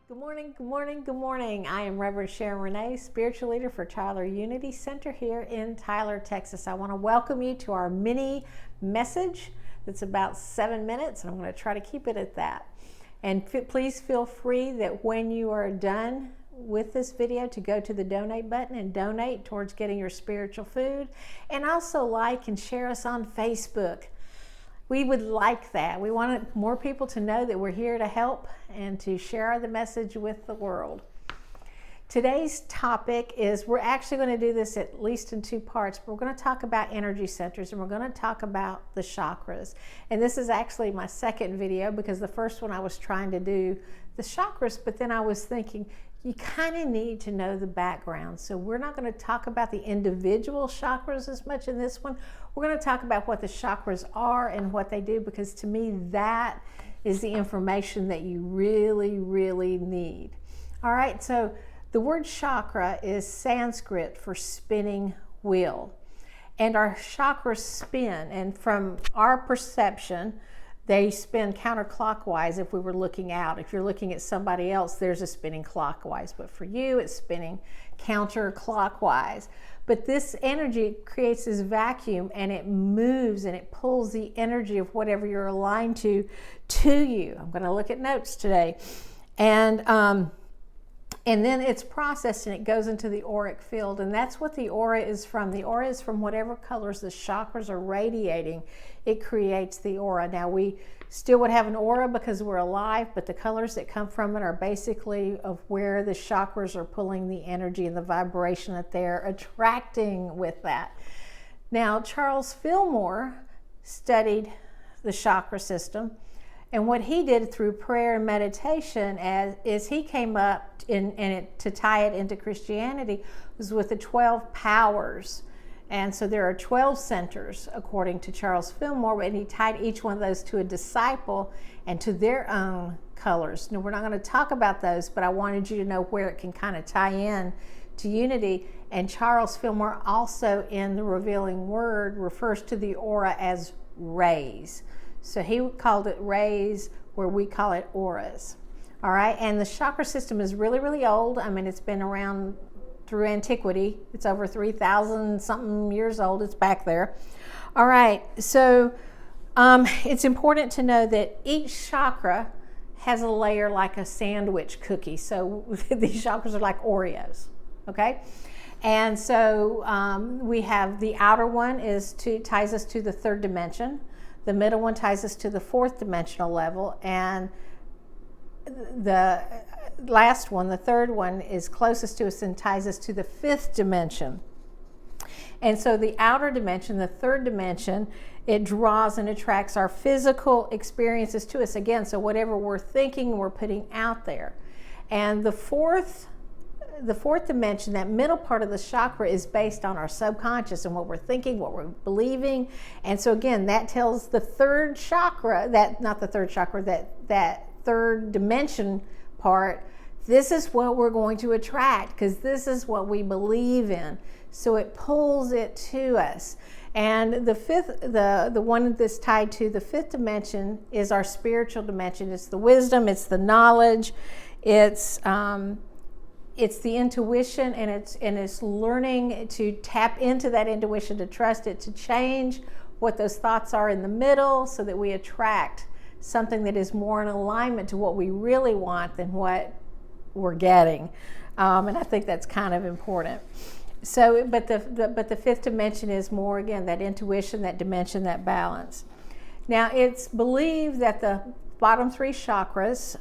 Good morning, good morning, good morning. I am Reverend Sharon Renee, spiritual leader for Tyler Unity Center here in Tyler, Texas. I want to welcome you to our mini message that's about 7 minutes, and I'm going to try to keep it at that. And please feel free that when you are done with this video to go to the donate button and donate towards getting your spiritual food, and also like and share us on Facebook. We would like that. We want more people to know that we're here to help and to share the message with the world. Today's topic is, we're actually going to do this at least in 2 parts, but we're going to talk about energy centers and we're going to talk about the chakras. And this is actually my second video, because the first one I was trying to do the chakras, but then I was thinking, you kind of need to know the background. So we're not going to talk about the individual chakras as much in this one. We're going to talk about what the chakras are and what they do, because to me that is the information that you really need. All right, so the word chakra is Sanskrit for spinning wheel. And our chakras spin, and from our perception, they spin counterclockwise if we were looking out. If you're looking at somebody else, there's a spinning clockwise. But for you, it's spinning counterclockwise. But this energy creates this vacuum, and it moves and it pulls the energy of whatever you're aligned to you. I'm going to look at notes today. And then it's processed and it goes into the auric field. And that's what the aura is from. The aura is from whatever colors the chakras are radiating. It creates the aura. Now, we still would have an aura because we're alive, but the colors that come from it are basically of where the chakras are pulling the energy and the vibration that they're attracting with that. Now, Charles Fillmore studied the chakra system. And what he did through prayer and meditation is he came up to tie it into Christianity was with the 12 powers. And so there are 12 centers according to Charles Fillmore, and he tied each one of those to a disciple and to their own colors. Now, we're not going to talk about those, but I wanted you to know where it can kind of tie in to unity. And Charles Fillmore also in the Revealing Word refers to the aura as rays. So he called it rays, where we call it auras. All right, and the chakra system is really old. I mean, it's been around through antiquity. It's over 3,000 something years old. It's back there. All right, so it's important to know that each chakra has a layer like a sandwich cookie. So these chakras are like Oreos, okay? And so we have the outer one ties us to the 3rd dimension. The middle one ties us to the 4th dimensional level, and the last one, the 3rd one, is closest to us and ties us to the 5th dimension. And so the outer dimension, the 3rd dimension, it draws and attracts our physical experiences to us again. So whatever we're thinking, we're putting out there. And the fourth dimension, that middle part of the chakra, is based on our subconscious and what we're thinking, what we're believing. And so again, that tells the 3rd chakra, that 3rd dimension part, this is what we're going to attract, because this is what we believe in. So it pulls it to us. And the one that's tied to the 5th dimension is our spiritual dimension. It's the wisdom, it's the knowledge, it's the intuition, and it's learning to tap into that intuition, to trust it, to change what those thoughts are in the middle, so that we attract something that is more in alignment to what we really want than what we're getting. And I think that's kind of important. So, but the 5th dimension is more, again, that intuition, that dimension, that balance. Now, it's believed that the bottom 3 chakras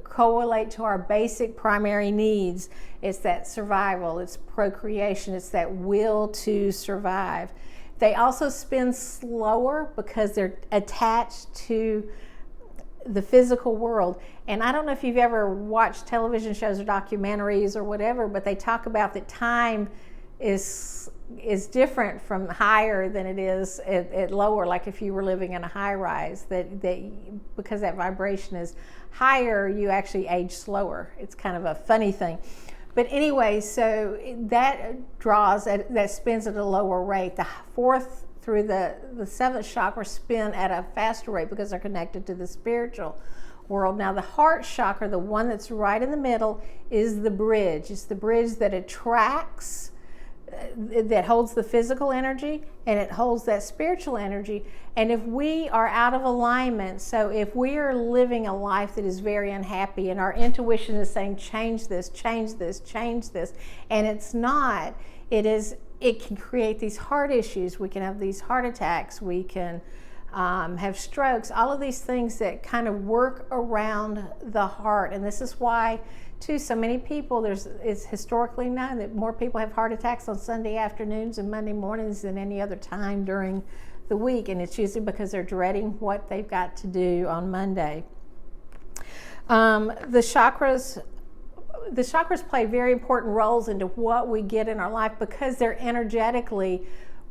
correlate to our basic primary needs. It's that survival, it's procreation, it's that will to survive. They also spin slower because they're attached to the physical world. And I don't know if you've ever watched television shows or documentaries or whatever, but they talk about that time is different from higher than it is at lower. Like if you were living in a high rise, that because that vibration is higher, you actually age slower. It's kind of a funny thing. But anyway, so that spins at a lower rate. The 4th through the 7th chakra spin at a faster rate because they're connected to the spiritual world. Now the heart chakra, the one that's right in the middle, is the bridge. It's the bridge that attracts, that holds the physical energy, and it holds that spiritual energy. And if we are out of alignment, so if we are living a life that is very unhappy and our intuition is saying change this, change this, change this, and it's not, it can create these heart issues. We can have these heart attacks, we can have strokes, all of these things that kind of work around the heart. And this is why too so many people, it's historically known that more people have heart attacks on Sunday afternoons and Monday mornings than any other time during the week, and it's usually because they're dreading what they've got to do on Monday. The chakras play very important roles into what we get in our life because they're energetically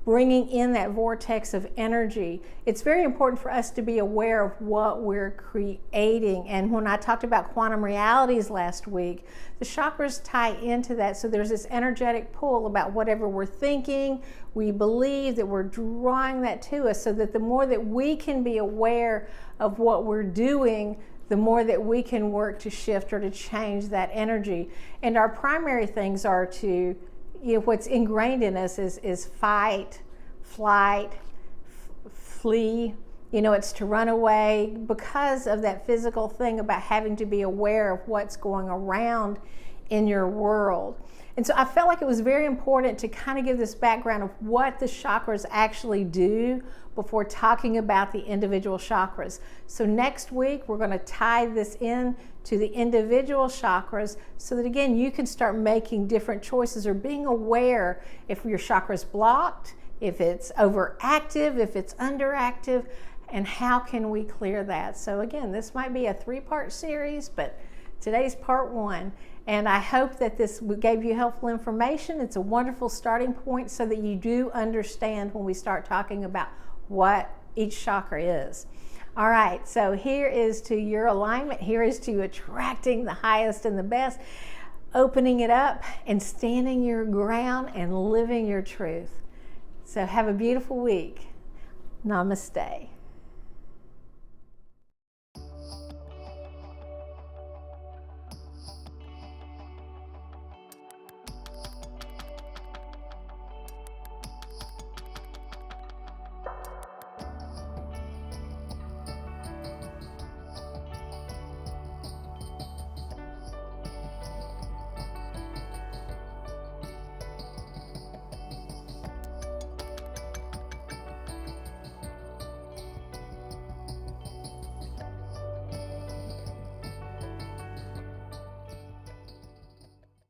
bringing in that vortex of energy. It's very important for us to be aware of what we're creating. And when I talked about quantum realities last week, the chakras tie into that. So there's this energetic pull about whatever we're thinking, we believe that we're drawing that to us, so that the more that we can be aware of what we're doing, the more that we can work to shift or to change that energy. And our primary things are to, what's ingrained in us is fight, flight, flee. It's to run away because of that physical thing about having to be aware of what's going around in your world. And so I felt like it was very important to kind of give this background of what the chakras actually do before talking about the individual chakras. So next week, we're going to tie this in to the individual chakras so that, again, you can start making different choices or being aware if your chakra's blocked, if it's overactive, if it's underactive, and how can we clear that. So again, this might be a 3-part series, but today's part 1. And I hope that this gave you helpful information. It's a wonderful starting point so that you do understand when we start talking about what each chakra is. All right, so here is to your alignment. Here is to attracting the highest and the best, opening it up and standing your ground and living your truth. So have a beautiful week. Namaste.